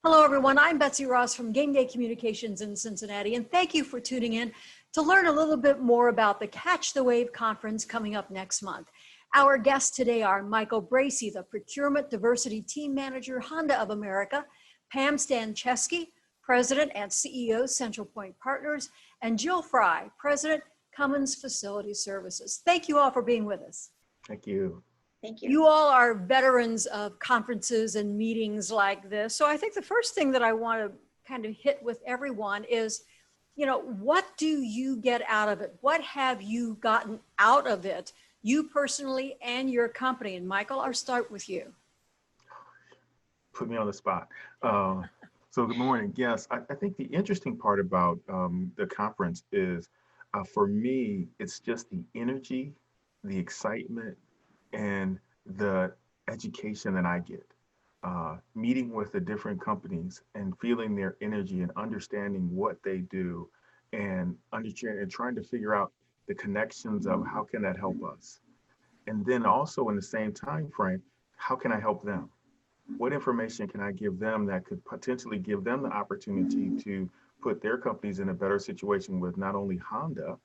Hello, everyone. I'm Betsy Ross from Game Day Communications in Cincinnati, and thank you for tuning in to learn a little bit more about the Catch the Wave conference coming up next month. Our guests today are Michael Bracey, the Procurement Diversity Team Manager, Honda of America, Pam Stanczewski, President and CEO, Central Point Partners, and Jill Frey, President, Cummins Facility Services. Thank you all for being with us. Thank you. Thank you. You all are veterans of conferences and meetings like this. So I think the first thing that I want to kind of hit with everyone is, what do you get out of it? What have you gotten out of it, you personally and your company? And Michael, I'll start with you. Put me on the spot. So good morning. Yes, I think the interesting part about the conference is, for me, it's just the energy, the excitement, and the education that I get. Meeting with the different companies and feeling their energy and understanding what they do and understanding and trying to figure out the connections of how can that help us. And then also in the same time frame, how can I help them? What information can I give them that could potentially give them the opportunity to put their companies in a better situation with not only Honda,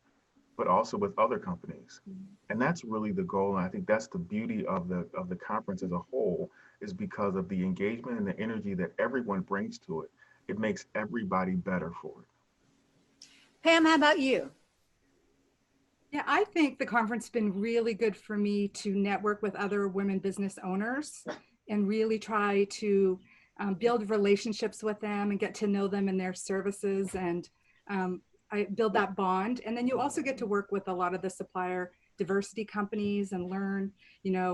but also with other companies. And that's really the goal. And I think that's the beauty of the conference as a whole, is because of the engagement and the energy that everyone brings to it. It makes everybody better for it. Pam, how about you? Yeah, I think the conference has been really good for me to network with other women business owners and really try to build relationships with them and get to know them and their services, and I build that bond. And then you also get to work with a lot of the supplier diversity companies and learn,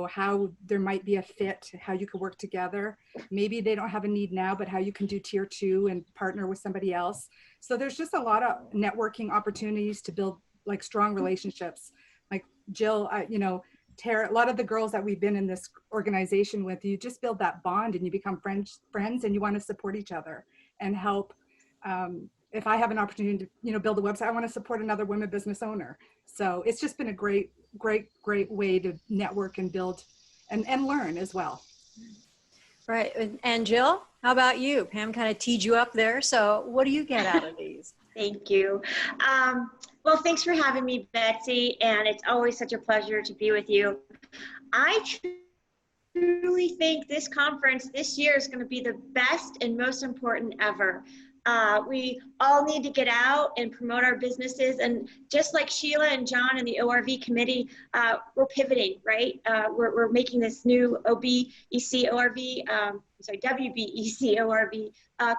how there might be a fit, how you could work together. Maybe they don't have a need now, but how you can do tier 2 and partner with somebody else. So there's just a lot of networking opportunities to build like strong relationships. Like Jill, Tara, a lot of the girls that we've been in this organization with, you just build that bond and you become friends, and you want to support each other and help. If I have an opportunity to, build a website, I want to support another women business owner. So it's just been a great way to network and build and learn as well. Right. And Jill, how about you? Pam kind of teed you up there. So what do you get out of these? Thank you. Well, thanks for having me, Betsy. And it's always such a pleasure to be with you. I truly think this conference this year is going to be the best and most important ever. We all need to get out and promote our businesses. And just like Sheila and John and the ORV committee, we're pivoting, right? We're making this new WBEC ORV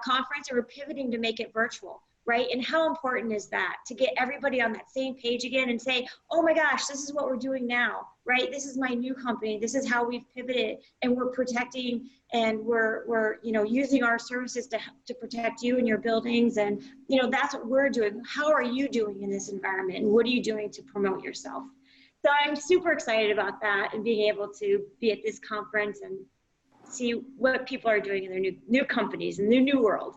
conference, and we're pivoting to make it virtual, right? And how important is that to get everybody on that same page again and say, oh my gosh, this is what we're doing now, right? This is my new company. This is how we've pivoted, and we're protecting, and we're using our services to protect you and your buildings. And, that's what we're doing. How are you doing in this environment? And what are you doing to promote yourself? So I'm super excited about that and being able to be at this conference and see what people are doing in their new companies and their new world.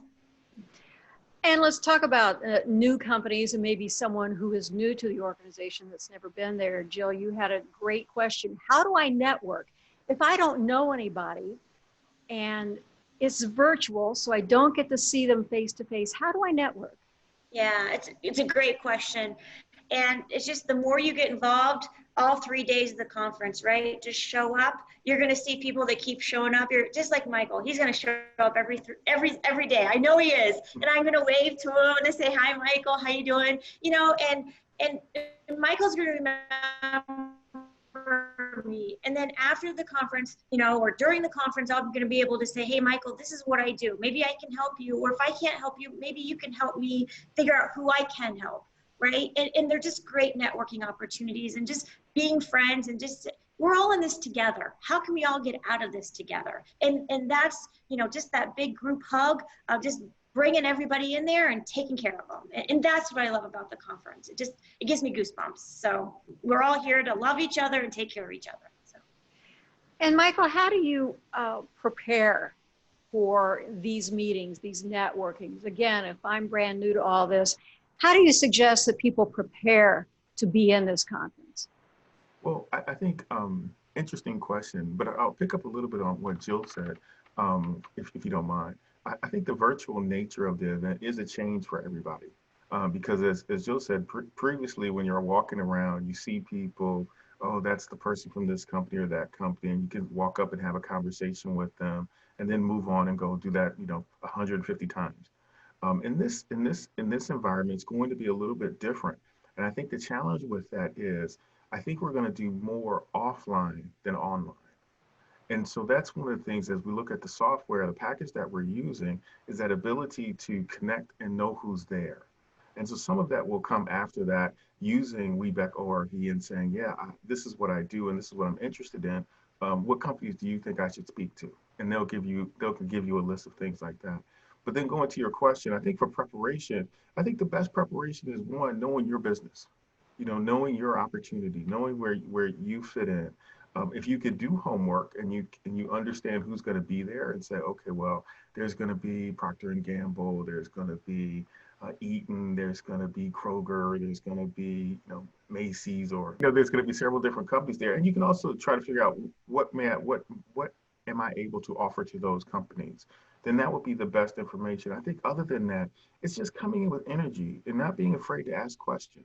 And let's talk about new companies and maybe someone who is new to the organization that's never been there. Jill, you had a great question. How do I network? If I don't know anybody and it's virtual, so I don't get to see them face to face, how do I network? Yeah, it's a great question. And it's just the more you get involved, all 3 days of the conference, right? Just show up. You're going to see people that keep showing up. You're just like Michael. He's going to show up every day. I know he is. And I'm going to wave to him and say, hi, Michael, how you doing? And Michael's going to remember me. And then after the conference, or during the conference, I'm going to be able to say, hey, Michael, this is what I do. Maybe I can help you. Or if I can't help you, maybe you can help me figure out who I can help. Right. And they're just great networking opportunities, and just being friends, and just, we're all in this together. How can we all get out of this together? And that's, just that big group hug of just bringing everybody in there and taking care of them. And that's what I love about the conference. It gives me goosebumps. So we're all here to love each other and take care of each other. So. And Michael, how do you prepare for these meetings, these networkings? Again, if I'm brand new to all this, how do you suggest that people prepare to be in this conference? Well, I think interesting question, but I'll pick up a little bit on what Jill said, if you don't mind. I think the virtual nature of the event is a change for everybody. Because as Jill said, previously, when you're walking around, you see people, oh, that's the person from this company or that company, and you can walk up and have a conversation with them and then move on and go do that, 150 times. In this environment, it's going to be a little bit different. And I think the challenge with that is, I think we're going to do more offline than online. And so that's one of the things as we look at the software, the package that we're using is that ability to connect and know who's there. And so some of that will come after that using WBEC ORV and saying, yeah, this is what I do and this is what I'm interested in. What companies do you think I should speak to? And they'll give you a list of things like that. But then going to your question, I think for preparation, I think the best preparation is one, knowing your business, knowing your opportunity, knowing where you fit in. If you could do homework and you understand who's going to be there and say, okay, well, there's going to be Procter and Gamble, there's going to be Eaton, there's going to be Kroger, there's going to be Macy's, or there's going to be several different companies there, and you can also try to figure out what am I able to offer to those companies. Then that would be the best information. I think other than that, it's just coming in with energy and not being afraid to ask questions.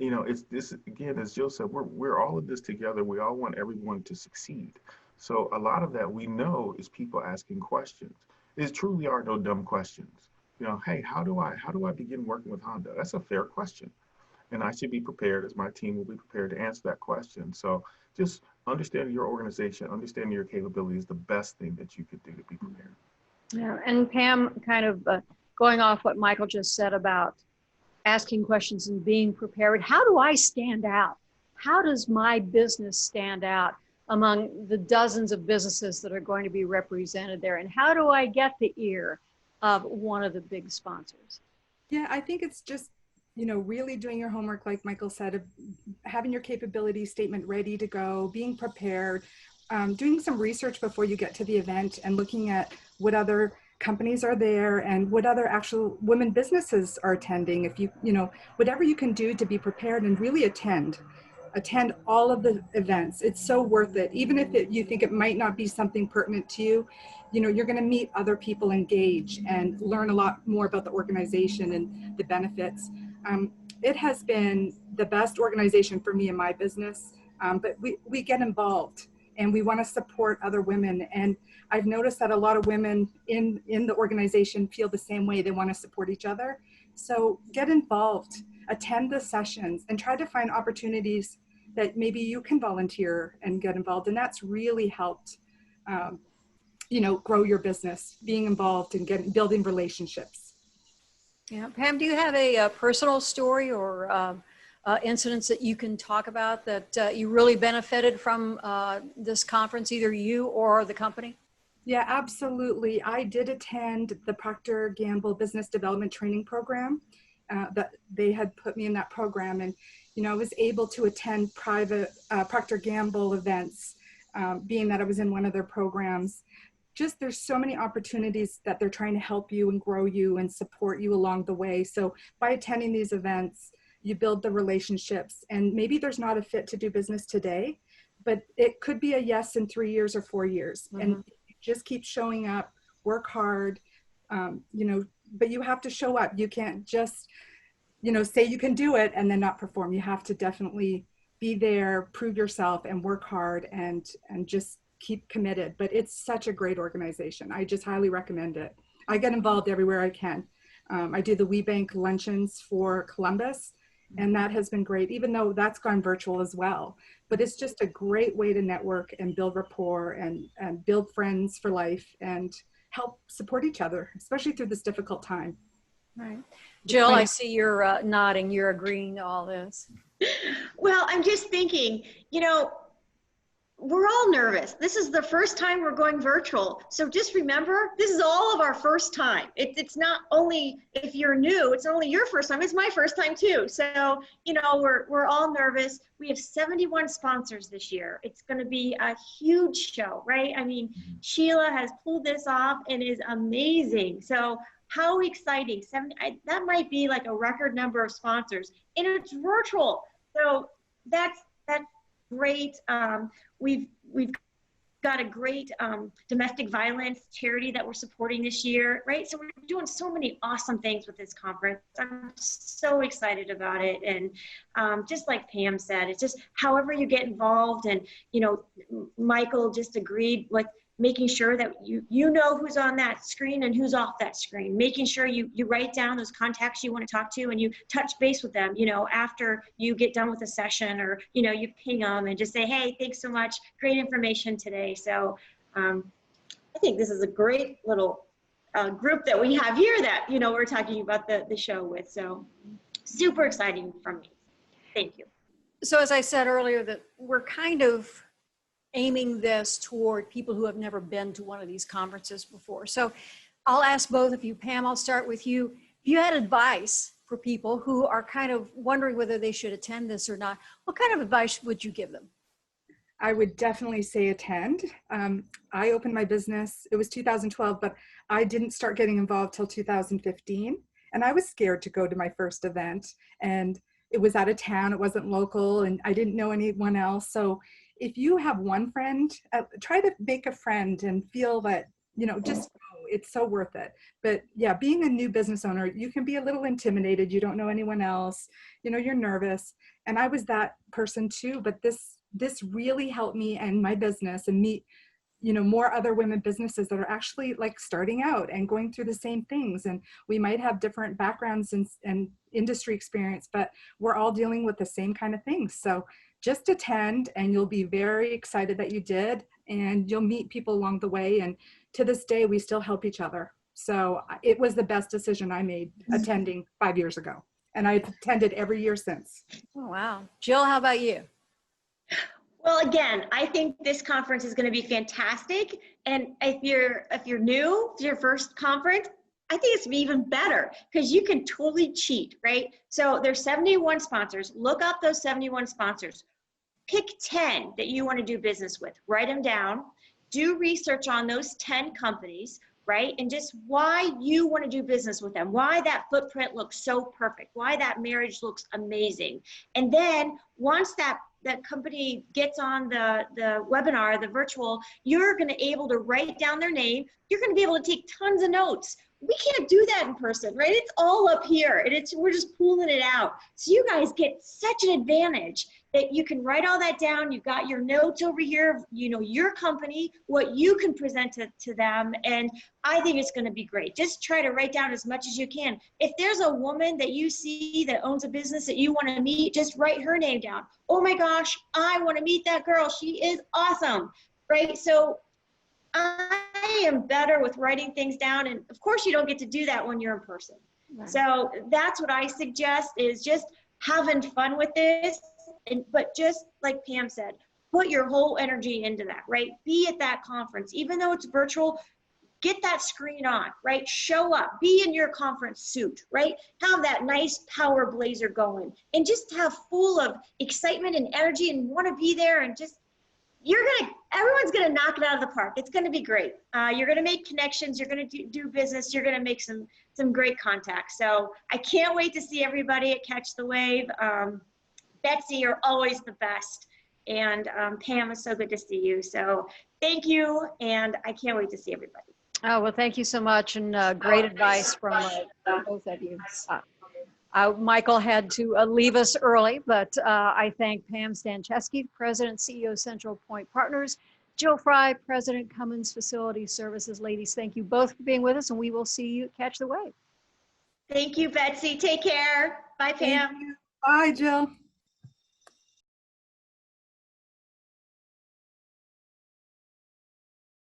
It's this again, as Jill said, we're all in this together. We all want everyone to succeed. So a lot of that we know is people asking questions. There truly are no dumb questions. Hey, how do I begin working with Honda? That's a fair question. And I should be prepared, as my team will be prepared to answer that question. So just understanding your organization, understanding your capability is the best thing that you could do to be prepared. Yeah, and Pam, kind of going off what Michael just said about asking questions and being prepared. How do I stand out? How does my business stand out among the dozens of businesses that are going to be represented there? And how do I get the ear of one of the big sponsors? Yeah, I think it's just, really doing your homework, like Michael said, having your capability statement ready to go, being prepared, doing some research before you get to the event and looking at what other companies are there and what other actual women businesses are attending. If whatever you can do to be prepared and really attend all of the events. It's so worth it. Even if you think it might not be something pertinent to you, you're going to meet other people, engage, and learn a lot more about the organization and the benefits. It has been the best organization for me in my business, but we get involved and we want to support other women. And I've noticed that a lot of women in the organization feel the same way. They want to support each other. So get involved, attend the sessions, and try to find opportunities that maybe you can volunteer and get involved. And that's really helped, grow your business, being involved and building relationships. Yeah, Pam, do you have a personal story or incidents that you can talk about that you really benefited from this conference, either you or the company? Yeah, absolutely. I did attend the Procter & Gamble Business Development Training Program. That they had put me in that program, and I was able to attend private Procter & Gamble events, being that I was in one of their programs. Just there's so many opportunities that they're trying to help you and grow you and support you along the way. So by attending these events, you build the relationships, and maybe there's not a fit to do business today, but it could be a yes in 3 years or 4 years. Mm-hmm. And just keep showing up, work hard, but you have to show up. You can't just, say you can do it and then not perform. You have to definitely be there, prove yourself, and work hard and just keep committed. But it's such a great organization. I just highly recommend it. I get involved everywhere I can. I do the WeBank luncheons for Columbus, and that has been great, even though that's gone virtual as well. But it's just a great way to network and build rapport and build friends for life and help support each other, especially through this difficult time. Right. Jill, I see you're nodding. You're agreeing to all this. Well, I'm just thinking, we're all nervous. This is the first time we're going virtual. So just remember, this is all of our first time. It's not only if you're new, it's not only your first time, it's my first time too. So, we're all nervous. We have 71 sponsors this year. It's going to be a huge show, right? I mean, Sheila has pulled this off and is amazing. So how exciting. That might be like a record number of sponsors, and it's virtual. So that's great. We've got a great domestic violence charity that we're supporting this year, right? So we're doing so many awesome things with this conference. I'm so excited about it. And just like Pam said, it's just however you get involved. And, you know, Michael just agreed with making sure that you know who's on that screen and who's off that screen, making sure you write down those contacts you want to talk to and you touch base with them, you know, after you get done with a session, or, you know, you ping them and just say, hey, thanks so much. Great information today. So I think this is a great little group that we have here that, you know, we're talking about the show with. So super exciting for me. Thank you. So as I said earlier, that we're kind of aiming this toward people who have never been to one of these conferences before. So I'll ask both of you. Pam, I'll start with you. If you had advice for people who are kind of wondering whether they should attend this or not, what kind of advice would you give them? I would definitely say attend. I opened my business, it was 2012, but I didn't start getting involved till 2015. And I was scared to go to my first event, and it was out of town, it wasn't local, and I didn't know anyone else. So if you have one friend, try to make a friend and feel that, you know, just go. It's so worth it. But yeah, being a new business owner, you can be a little intimidated. You don't know anyone else, you know, you're nervous. And I was that person too, but this really helped me and my business, and meet, you know, more other women businesses that are actually like starting out and going through the same things. And we might have different backgrounds and industry experience, but we're all dealing with the same kind of things. So just attend, and you'll be very excited that you did, and you'll meet people along the way. And to this day, we still help each other. So it was the best decision I made attending 5 years ago. And I've attended every year since. Oh, wow. Jill, how about you? Well, again, I think this conference is going to be fantastic. And if you're new to your first conference, I think it's even better because you can totally cheat, right? So there's 71 sponsors. Look up those 71 sponsors. Pick 10 that you want to do business with. Write them down. Do research on those 10 companies, right? And just why you want to do business with them, why that footprint looks so perfect, why that marriage looks amazing. And then once that company gets on the webinar, the virtual, you're going to be able to write down their name. You're going to be able to take tons of notes. We can't do that in person, right? It's all up here, and we're just pulling it out. So you guys get such an advantage that you can write all that down. You've got your notes over here, you know, your company, what you can present to them. And I think it's going to be great. Just try to write down as much as you can. If there's a woman that you see that owns a business that you want to meet, just write her name down. Oh my gosh, I want to meet that girl. She is awesome, right? So I am better with writing things down. And of course you don't get to do that when you're in person. Right. So that's what I suggest, is just having fun with this. But just like Pam said, put your whole energy into that, right? Be at that conference, even though it's virtual, get that screen on, right? Show up, be in your conference suit, right? Have that nice power blazer going, and just have full of excitement and energy and want to be there, and just, everyone's going to knock it out of the park. It's going to be great. You're going to make connections. You're going to do business. You're going to make some great contacts. So I can't wait to see everybody at Catch the Wave. Betsy, you're always the best. And Pam, it's so good to see you. So thank you. And I can't wait to see everybody. Oh, well, thank you so much. And great advice from both of you. Michael had to leave us early, but I thank Pam Stanczewski, President, CEO, Central Point Partners, Jill Frey, President, Cummins Facility Services. Ladies, thank you both for being with us, and we will see you at Catch the Wave. Thank you, Betsy. Take care. Bye, Pam. Bye, Jill.